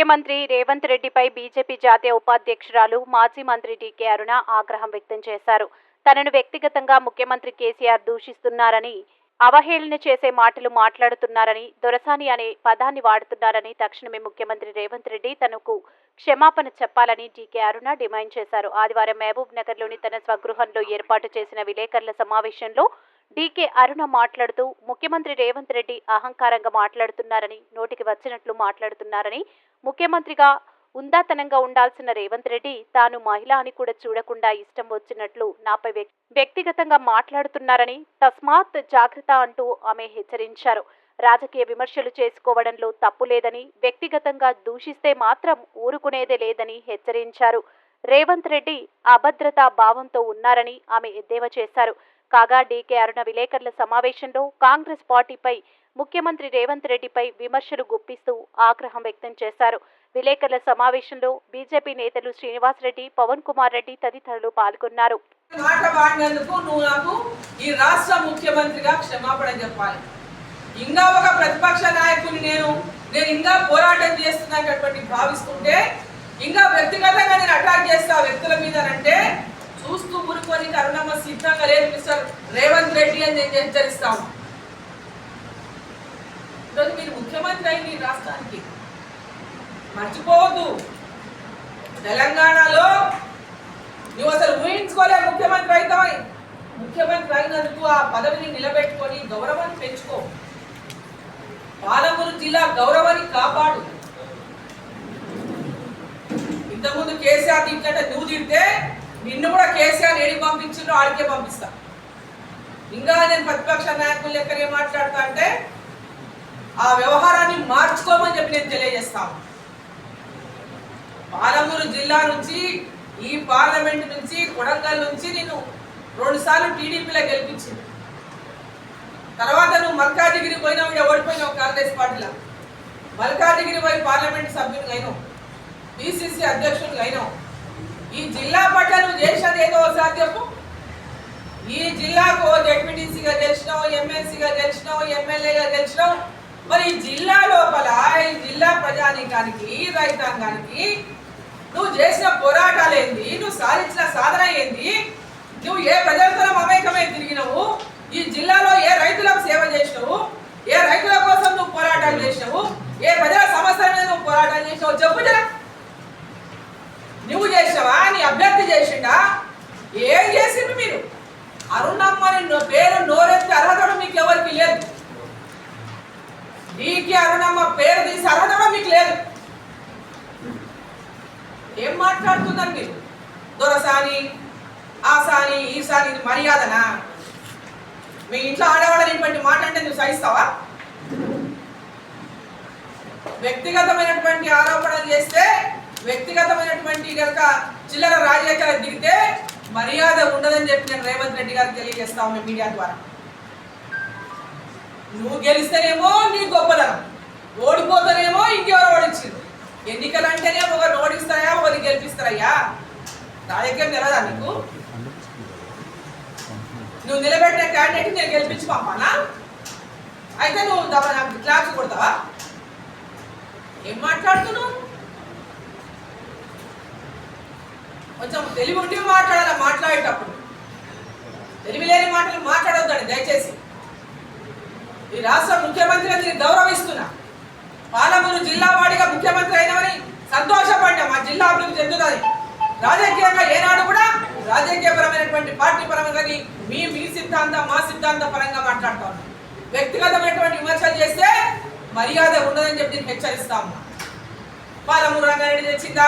ముఖ్యమంత్రి రేవంత్ రెడ్డిపై బీజేపీ జాతీయ ఉపాధ్యక్షురాలు మాజీ మంత్రి డీకే అరుణ ఆగ్రహం వ్యక్తం చేశారు. తనను వ్యక్తిగతంగా ముఖ్యమంత్రి కేసీఆర్ దూషిస్తున్నారని, అవహేళన చేసే మాటలు మాట్లాడుతున్నారని, దొరసాని అనే పదాన్ని వాడుతున్నారని తక్షణమే ముఖ్యమంత్రి రేవంత్ రెడ్డి తనకు క్షమాపణ చెప్పాలని డీకే అరుణ డిమాండ్ చేశారు. ఆదివారం మహబూబ్ నగర్లోని తన స్వగృహంలో ఏర్పాటు చేసిన విలేకరుల సమావేశంలో డీకే అరుణ మాట్లాడుతూ ముఖ్యమంత్రి రేవంత్ రెడ్డి అహంకారంగా మాట్లాడుతున్నారని, నోటికి వచ్చినట్లు మాట్లాడుతున్నారని, ముఖ్యమంత్రిగా ఉందాతనంగా ఉండాల్సిన రేవంత్ రెడ్డి తాను మహిళ అని కూడా చూడకుండా ఇష్టం వచ్చినట్లు నాపై వ్యక్తిగతంగా మాట్లాడుతున్నారని, తస్మాత్ జాగ్రత్త అంటూ ఆమె హెచ్చరించారు. రాజకీయ విమర్శలు చేసుకోవడంలో తప్పు లేదని, వ్యక్తిగతంగా దూషిస్తే మాత్రం ఊరుకునేదే లేదని హెచ్చరించారు. రేవంత్ రెడ్డి అభద్రతా భావంతో ఉన్నారని ఆమె ఎద్దేవా చేశారు. కాగా డీకే అరుణ విలేకరుల సమావేశంలో కాంగ్రెస్ పార్టీపై, ముఖ్యమంత్రి రేవంత్ రెడ్డిపై విమర్శలు గుప్పిస్తూ ఆగ్రహం వ్యక్తం చేశారు. విలేకరుల సమావేశంలో బీజేపీ నేతలు శ్రీనివాస్ రెడ్డి, పవన్ కుమార్ రెడ్డి తదితరులు పాల్గొన్నారు. ముఖ్యమంత్రిగా క్షమాపణ చెప్పాలి. ఇంకా ఒక ప్రతిపక్ష నాయకుని నేను ఇంకా పోరాటం చేస్తున్నటువంటి భావిస్తుంటే, ఇంకా వ్యక్తిగతంగా నేను అటాక్ చేస్తా వ్యక్తుల మీద అంటే చూస్తూ ఊరుకొని కరుణమ్మ సిద్ధంగా లేదు మిస్టర్ రేవంత్ రెడ్డి అని నేను హెచ్చరిస్తాము. ఈరోజు మీరు ముఖ్యమంత్రి అయింది ఈ రాష్ట్రానికి, మర్చిపోవద్దు. తెలంగాణలో నువ్వు అసలు ఊహించుకోలే ముఖ్యమంత్రి అవుతామని. ముఖ్యమంత్రి అయినందుకు ఆ పదవిని నిలబెట్టుకొని గౌరవాన్ని పెంచుకో. పాలమూరు జిల్లా గౌరవాన్ని కాపాడు. ఇంతకుముందు కేసీఆర్ తింటే నువ్వు తింటే నిన్ను కూడా కేసీఆర్ ఏడికి పంపించిండ్రో ఆడికే పంపిస్తా. ఇంకా నేను ప్రతిపక్ష నాయకులు లెక్కనే మాట్లాడతా అంటే ఆ వ్యవహారాన్ని మార్చుకోమని చెప్పి నేను తెలియజేస్తాను. పాలమూరు జిల్లా నుంచి, ఈ పార్లమెంట్ నుంచి, కొడంగల్ నుంచి నేను 2 సార్లు టీడీపీలో గెలిపించింది. తర్వాత నువ్వు మల్కాజిగిరి పోయినావు, ఓడిపోయినావు కాంగ్రెస్ పార్టీలో. మల్కాజిగిరి పోయి పార్లమెంట్ సభ్యునిగా అయినావు, పిసిసి అధ్యక్షునిగా అయినావు. ఈ జిల్లా పట్ల నువ్వు చేసినది ఏదో ఒకసారి చెప్పు. ఈ జిల్లాకు జెడ్పీటీసీగా గెలిచినావు, ఎమ్మెల్సీగా గెలిచినావు, ఎమ్మెల్యేగా గెలిచినావు. మరి ఈ జిల్లా లోపల ఈ జిల్లా ప్రజానీకానికి, రైతాంగానికి నువ్వు చేసిన పోరాటాలు ఏంది, నువ్వు సాధించిన సాధన ఏంది, నువ్వు ఏ ప్రజలతో మమేకమై తిరిగినవు, ఈ జిల్లాలో ఏ రైతులకు సేవ చేసినావు, ఏ రైతుల కోసం నువ్వు పోరాటాలు చేసినావు, ఏ ప్రజల సమస్యల మీద నువ్వు పోరాటాలు చేసినావు చెప్పు జరా. నువ్వు చేసినావా, నీ అభ్యర్థి చేసిండా, ఏం చేసిండు మీరు? అరుణమ్మని పేరు నోరెత్తి అర్హత మీకు ఎవరికి లేదు. డీకే అరుణమ్మ పేరు తీసి అర్హత మీకు లేదు. ఏం మాట్లాడుతున్నారు మీరు? దొరసాని, ఆసాని, ఈసాని, ఇది మర్యాదనా? మీ ఇంట్లో ఆడవాళ్ళని మాట అంటే నువ్వు సహిస్తావా? వ్యక్తిగతమైనటువంటి ఆరోపణలు చేస్తే, వ్యక్తిగతమైనటువంటి కనుక చిల్లర రాజకీయాలు దిగితే మర్యాద ఉండదని చెప్పి నేను రేవంత్ రెడ్డి గారికి తెలియజేస్తా ఉన్నాను మీడియా ద్వారా. నువ్వు గెలిస్తేనేమో నీ గొప్పదనం, ఓడిపోతానేమో ఇంకెవరో ఓడించారు. ఎన్నికలు అంటేనే ఒకరు ఓడిస్తారా, ఒకరు గెలిపిస్తారయ్యా. రాజకీయం తెలదా నీకు? నువ్వు నిలబెట్టిన క్యాండిడేట్ నేను గెలిపించి పంపానా? అయితే నువ్వు నాకు క్లాస్ కొడతావా? ఏం మాట్లాడుతున్నావు? కొంచెం తెలివి ఉండి మాట్లాడాలి. మాట్లాడేటప్పుడు తెలివి లేని మాటలు మాట్లాడొద్దండి దయచేసి. ఈ రాష్ట్ర ముఖ్యమంత్రిగా నేను గౌరవిస్తున్నా. పాలమూరు జిల్లా వాడిగా ముఖ్యమంత్రి అయినవని సంతోషపడ్డా. మా జిల్లా అభివృద్ధి చెందుతుంది. రాజకీయంగా ఏనాడు కూడా రాజకీయపరమైనటువంటి పార్టీ పరంగా మీ సిద్ధాంతం, మా సిద్ధాంత పరంగా మాట్లాడుతూ ఉన్నాం. వ్యక్తిగతమైనటువంటి విమర్శలు చేస్తే మర్యాద ఉండదని చెప్పి నేను హెచ్చరిస్తా ఉన్నా. పాలమూరు రంగారెడ్డి తెచ్చిందా,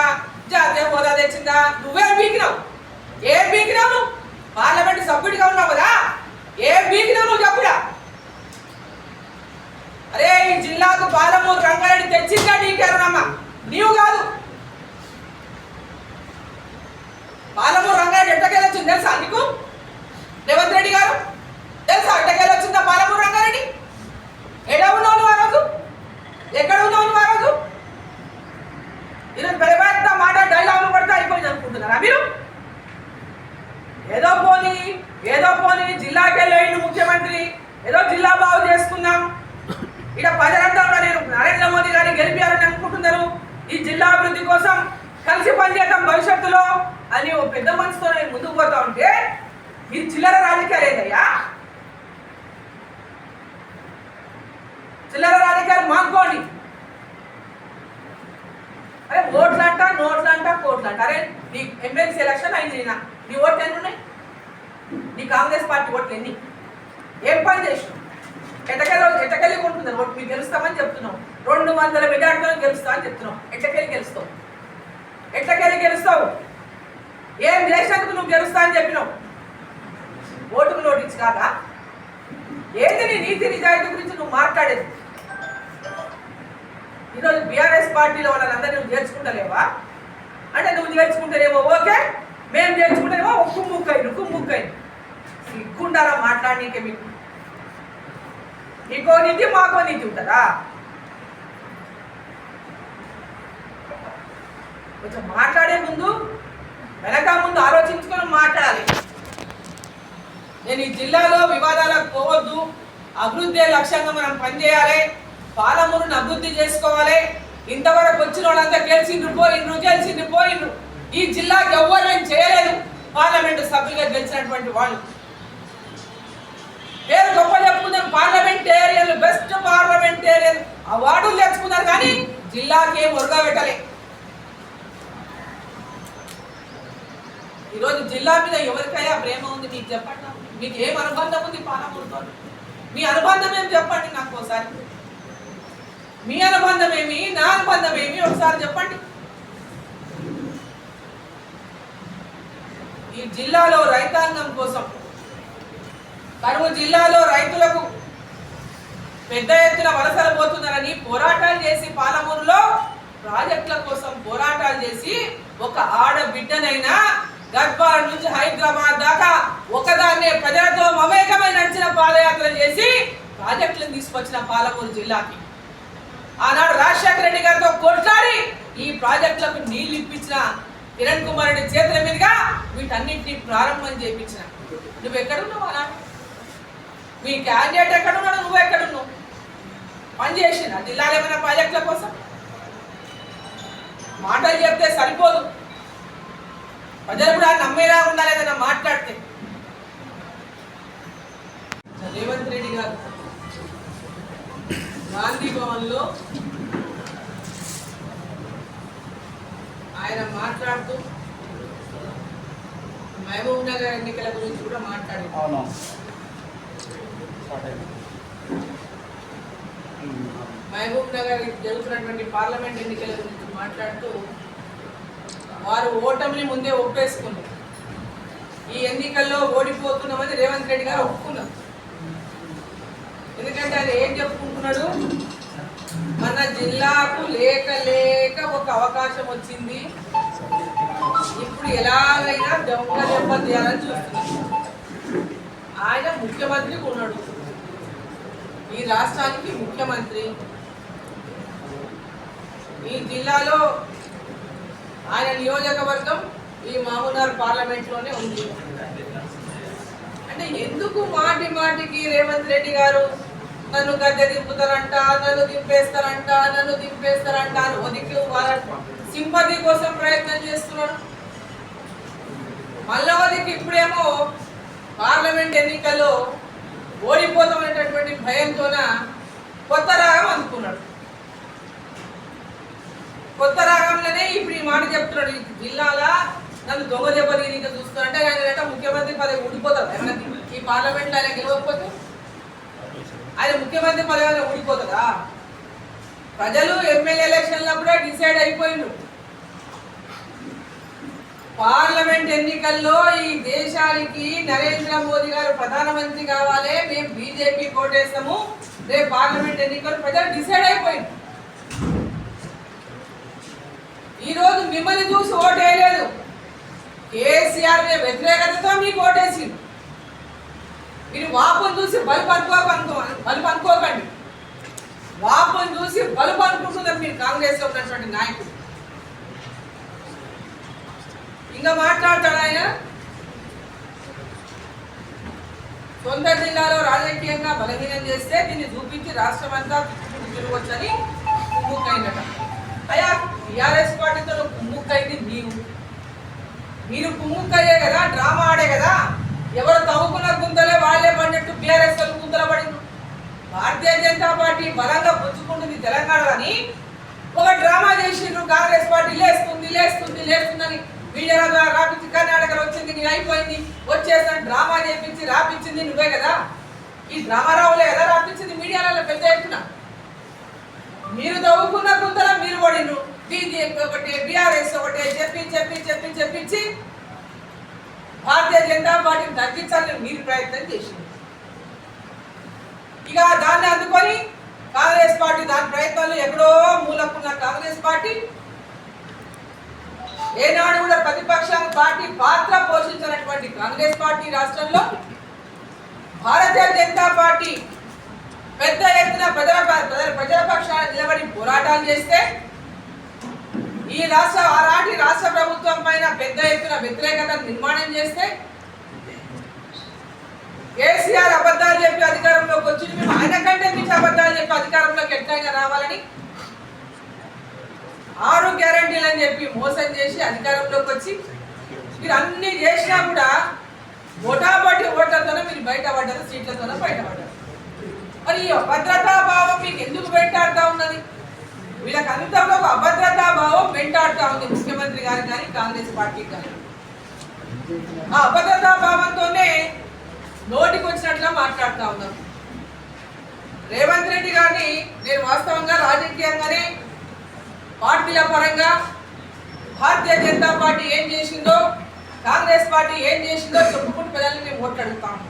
జాతీయ హోదా తెచ్చిందా? నువ్వేం బీకినావు? ఏం బీకినావు? నువ్వు పార్లమెంట్ సభ్యుడిగా ఉన్నావు కదా, ఏం బీకినావు నువ్వు చెప్పుడా? అరే ఈ జిల్లాకు పాలమూరు రంగారెడ్డి తెచ్చిందా డీకే అరుణమ్మ? నీవు కాదు. పాలమూరు రంగారెడ్డి ఎట్టకెళ్ళొచ్చింది తెలుసా నీకు? రేవంత్ రెడ్డి గారు తెలుసా ఎట్టకెళ్ళొచ్చిందా పాలమూరు రంగారెడ్డి? ఎక్కడ ఉన్నావు నువ్వు ఆ రోజు? ఎక్కడ ఉన్నావు నువ్వు ఆ రోజు? ఈరోజు పెద్ద మాట డైలాగులు పడితే అయిపోయింది అనుకుంటున్నారా మీరు? ఏదో పోనీ జిల్లాకి వెళ్ళి ముఖ్యమంత్రి, ఏదో జిల్లా బాగు చేసుకుందాం, ఇక్కడ ప్రజలంతా నేను నరేంద్ర మోదీ గారిని గెలిపారని అనుకుంటున్నారు. ఈ జిల్లా అభివృద్ధి కోసం కలిసి పనిచేద్దాం భవిష్యత్తులో అని ఓ పెద్ద మనసుతో నేను ముందుకు పోతా ఉంటే ఈ చిల్లర రాజకీయాలు ఏందయ్యా? చిల్లర రాజకీయాలు మానుకోండి. అరే ఓట్లంట నోట్లంట కోట్లంట. అరే నీ ఎమ్మెల్సీ ఎలక్షన్ అయింది, నీ ఓట్లు ఎన్ని ఉన్నాయి? నీ కాంగ్రెస్ పార్టీ ఓట్లు ఎన్ని? ఏం పని చేసినావు? ఎట్టకెళ్ళి కొంటున్నారు ఓటు? మీకు గెలుస్తామని చెప్తున్నావు, 200 మెజార్టీలో గెలుస్తామని చెప్తున్నావు. ఎట్టకెళ్ళి గెలుస్తావు? ఏం చేసినందుకు నువ్వు గెలుస్తా అని చెప్పినావు? ఓటుకు నోటించి కాదా? ఏంది నీ నీతి నిజాయితీ గురించి నువ్వు మాట్లాడేది? ఈరోజు బీఆర్ఎస్ పార్టీలో వాళ్ళందరినీ నువ్వు చేర్చుకుంటలేవా? అంటే నువ్వు చేర్చుకుంటేనేమో ఓకే, మేము చేర్చుకుంటేనేమో కుమ్ముక్కై సిగ్గుండారా మాట్లాడనీకే? నీకో నీతి మాకో నీతి ఉంటుందా? కొంచెం మాట్లాడే ముందు వెనక ముందు ఆలోచించుకొని మాట్లాడాలి. నేను ఈ జిల్లాలో వివాదాలకు పోవద్దు, అభివృద్ధి లక్ష్యంగా మనం పనిచేయాలి, పాలమూరును అభివృద్ధి చేసుకోవాలి. ఇంతవరకు వచ్చిన వాళ్ళంతా గెలిచిండ్రు. ఈ జిల్లాకి ఎవ్వరు ఏం చేయలేదు. పార్లమెంటు సభ్యులుగా గెలిచినటువంటి వాళ్ళు పేరు గొప్ప చెప్పుకున్నారు, పార్లమెంటేరియన్, బెస్ట్ పార్లమెంటేరియన్ అవార్డులు తెచ్చుకున్నారు, కానీ జిల్లాకి ఏం ఒరగా పెట్టలే. ఈరోజు జిల్లా మీద ఎవరికైనా ప్రేమ ఉంది? మీకు చెప్పండి. మీకు ఏం అనుబంధం ఉంది పాలమూరుతో? మీ అనుబంధం ఏం చెప్పండి నాకు ఒకసారి. మీ అనుబంధం ఏమి, నా అనుబంధం ఏమి ఒకసారి చెప్పండి. ఈ జిల్లాలో రైతాంగం కోసం, కరువు జిల్లాలో రైతులకు పెద్ద ఎత్తున వలసలు పోతున్నారని పోరాటాలు చేసి, పాలమూరులో ప్రాజెక్టుల కోసం పోరాటాలు చేసి, ఒక ఆడబిడ్డనైనా గద్వాల నుంచి హైదరాబాద్ దాకా ఒకదాన్నే ప్రజలతో మమేకమై నడిచిన పాదయాత్ర చేసి ప్రాజెక్టులను తీసుకొచ్చిన పాలమూరు జిల్లాకి ఆనాడు రాజశేఖర రెడ్డి గారితో కొట్లాడి ఈ ప్రాజెక్టులకు నీళ్లు ఇప్పించిన కిరణ్ కుమార్ రెడ్డి చేతుల మీదుగా వీటన్నింటినీ ప్రారంభం చేయించిన. నువ్వు ఎక్కడున్నావు ఆనాడు? మీ క్యాండిడేట్ ఎక్కడున్నాడు? నువ్వు ఎక్కడున్నావు? పనిచేసిన జిల్లాలో ఏమైనా ప్రాజెక్టుల కోసం? మాటలు చెప్తే సరిపోదు, ప్రజలు కూడా నమ్మేలా ఉండాలి ఏదైనా మాట్లాడితే. రేవంత్ రెడ్డి గారు గాంధీ భవన్లో ఆయన మాట్లాడుతూ మహబూబ్ నగర్ ఎన్నికల గురించి కూడా మాట్లాడారు. మహబూబ్ నగర్ జరుగుతున్నటువంటి పార్లమెంట్ ఎన్నికల గురించి మాట్లాడుతూ వారు ఓటమిని ముందే ఒప్పేసుకున్నారు. ఈ ఎన్నికల్లో ఓడిపోతున్నామని రేవంత్ రెడ్డి గారు ఒప్పుకున్నారు. ఎందుకంటే ఆయన ఏం చెప్పుకుంటున్నాడు? మన జిల్లాకు లేక ఒక అవకాశం వచ్చింది, ఇప్పుడు ఎలాగైనా దొంగ దెబ్బ తీయాలని చూస్తున్నాడు. ఆయన ముఖ్యమంత్రికి ఉన్నాడు, ఈ రాష్ట్రానికి ముఖ్యమంత్రి. ఈ జిల్లాలో ఆయన నియోజకవర్గం ఈ మామూనార్ పార్లమెంట్లోనే ఉంది. అంటే ఎందుకు మాటికి రేవంత్ రెడ్డి గారు నన్ను గద్దె దింపుతారంట, నన్ను దింపేస్తారంట అని ఒదికి వాళ్ళ సింపతి కోసం ప్రయత్నం చేస్తున్నాడు. మళ్ళా ఒదికి ఇప్పుడేమో పార్లమెంట్ ఎన్నికల్లో ఓడిపోతామనేటటువంటి భయంతోన కొత్త రాగం అందుకున్నాడు. కొత్త రాగంలోనే ఇప్పుడు ఈ మాట చెప్తున్నాడు, ఈ జిల్లాలో నన్ను దొంగ దెబ్బ తీరిక చూస్తున్నారంటే ఆయన ముఖ్యమంత్రి పదవి ఊడిపోతారు. ఏమైనా ఈ పార్లమెంట్లో ఆయన గెలవకపోతే ఆయన ముఖ్యమంత్రి పదవి ఊడిపోతుందా? ప్రజలు ఎమ్మెల్యే ఎలక్షన్లప్పుడే డిసైడ్ అయిపోయిండు. పార్లమెంట్ ఎన్నికల్లో ఈ దేశానికి నరేంద్ర మోదీ గారు ప్రధానమంత్రి కావాలి, మేము బీజేపీ కోటేస్తాము, రేపు పార్లమెంట్ ఎన్నికలు ప్రజలు డిసైడ్ అయిపోయింది. ఈరోజు మిమ్మల్ని చూసి ఓటేయలేదు, కేసీఆర్ వ్యతిరేకతతో మీకు ఓటేసింది. మీరు వాపును చూసి బలుపు అనుకోకండి. వాపును చూసి బలుపు అనుకుంటున్నారు మీరు కాంగ్రెస్ లో ఉన్నటువంటి నాయకులు. ఇంకా మాట్లాడతాడు ఆయన, సొంత జిల్లాలో రాజకీయంగా బలహీనం చేస్తే దీన్ని చూపించి రాష్ట్రం అంతా తిరుగువచ్చని కుమ్ముకైనట. అయ్యా టీఆర్ఎస్ పార్టీతో కుమ్ముక్కైంది మీరు కుమ్ముక్కయ్యే కదా, డ్రామా ఆడే కదా. ఎవరు తవ్వుకున్న గుంతలే వాళ్ళే పడినట్టు బీఆర్ఎస్ వాళ్ళు గుంతల పడింది. భారతీయ జనతా పార్టీ బలంగా పుచ్చుకుంటుంది తెలంగాణ అని ఒక డ్రామా చేసిండ్రు. కాంగ్రెస్ పార్టీ లేస్తుందని మీడియా ద్వారా రాపించి కర్ణాటకలో వచ్చింది, నీ అయిపోయింది, వచ్చేసాను డ్రామా చేపించి రాపించింది నువ్వే కదా. ఈ డ్రామా రావులే కదా రాపించింది మీడియాలలో పెద్ద ఎత్తున. మీరు తవ్వుకున్న గుంతల మీరు పడిండ్రు. బీజేపీ ఒకటి, బీఆర్ఎస్ ఒకటి చెప్పించి భారతీయ జనతా పార్టీని తగ్గించాలని మీరు ప్రయత్నం చేసింది. ఇక దాన్ని అందుకొని కాంగ్రెస్ పార్టీ దాని ప్రయత్నాలు ఎక్కడో మూలకున్న కాంగ్రెస్ పార్టీ ఏనాడు కూడా ప్రతిపక్ష పార్టీ పాత్ర పోషించినటువంటి కాంగ్రెస్ పార్టీ రాష్ట్రంలో భారతీయ జనతా పార్టీ పెద్ద ఎత్తున ప్రజల పక్షాన నిలబడి పోరాటాలు చేస్తే ఈ రాష్ట్ర ప్రభుత్వం పైన పెద్ద ఎత్తున వ్యతిరేకత నిర్మాణం చేస్తే కేసీఆర్ అబద్ధాలు చెప్పి అధికారంలోకి వచ్చి మేము ఆయన కంటే మించి అబద్ధాలు చెప్పి అధికారంలోకి ఎట్లయినా రావాలని 6 గ్యారంటీలు అని చెప్పి మోసం చేసి అధికారంలోకి వచ్చి మీరు అన్ని చేసినా కూడా ఓటాబట్టి ఓట్లతోనే మీరు బయటపడ్డారు, సీట్లతోనే బయటపడ్డారు. మరి ఈ అభద్రతా భావం మీకు ఎందుకు వెంటాడుతూ ఉన్నది? వీళ్ళకి అంతలో ఒక అభద్రతా భావం వెంటాడుతూ ఉంది ముఖ్యమంత్రి గారికి కానీ కాంగ్రెస్ పార్టీకి కానీ. ఆ అభద్రతా భావంతోనే నోటికి వచ్చినట్లా మాట్లాడుతూ ఉన్నారు. రేవంత్ రెడ్డి గారిని నేను వాస్తవంగా రాజకీయంగానే పార్టీల పరంగా భారతీయ జనతా పార్టీ ఏం చేసిందో, కాంగ్రెస్ పార్టీ ఏం చేసిందో చెప్పుకుంటూ ప్రజల్ని మేము ఓట్లాడుతాము.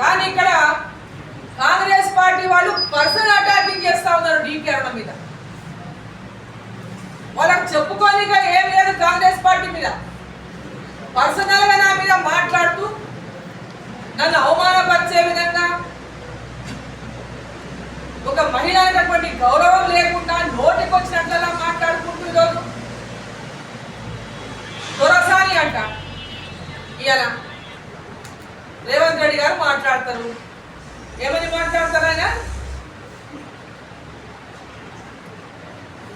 కానీ ఇక్కడ కాంగ్రెస్ పార్టీ వాళ్ళు పర్సనల్ అటాకింగ్ చేస్తూ ఉన్నారు డీకే అరుణ మీద. వాళ్ళకి చెప్పుకోనిగా ఏం లేదు కాంగ్రెస్ పార్టీ మీద. పర్సనల్గా నా మీద మాట్లాడుతూ నన్ను అవమానపరిచే విధంగా, ఒక మహిళ అనేటువంటి గౌరవం లేకుండా నోటికి వచ్చినట్లలా మాట్లాడుకుంటూ ఈరోజు దొరసాని అంట. ఇవాళ రేవంత్ రెడ్డి గారు మాట్లాడతారు. ఏమని మాట్లాడతారు ఆయన?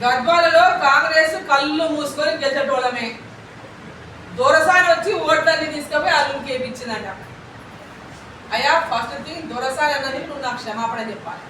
గర్భాలలో కాంగ్రెస్ కళ్ళు మూసుకొని గెలిచేటోళ్ళమే, దొరసాని వచ్చి ఓట్లన్నీ తీసుకుపోయి అల్లుకి వేయించిందంట. అయ్యా ఫస్ట్ థింగ్ దొరసాని అన్నది నువ్వు నాకు క్షమాపణ చెప్పాలి.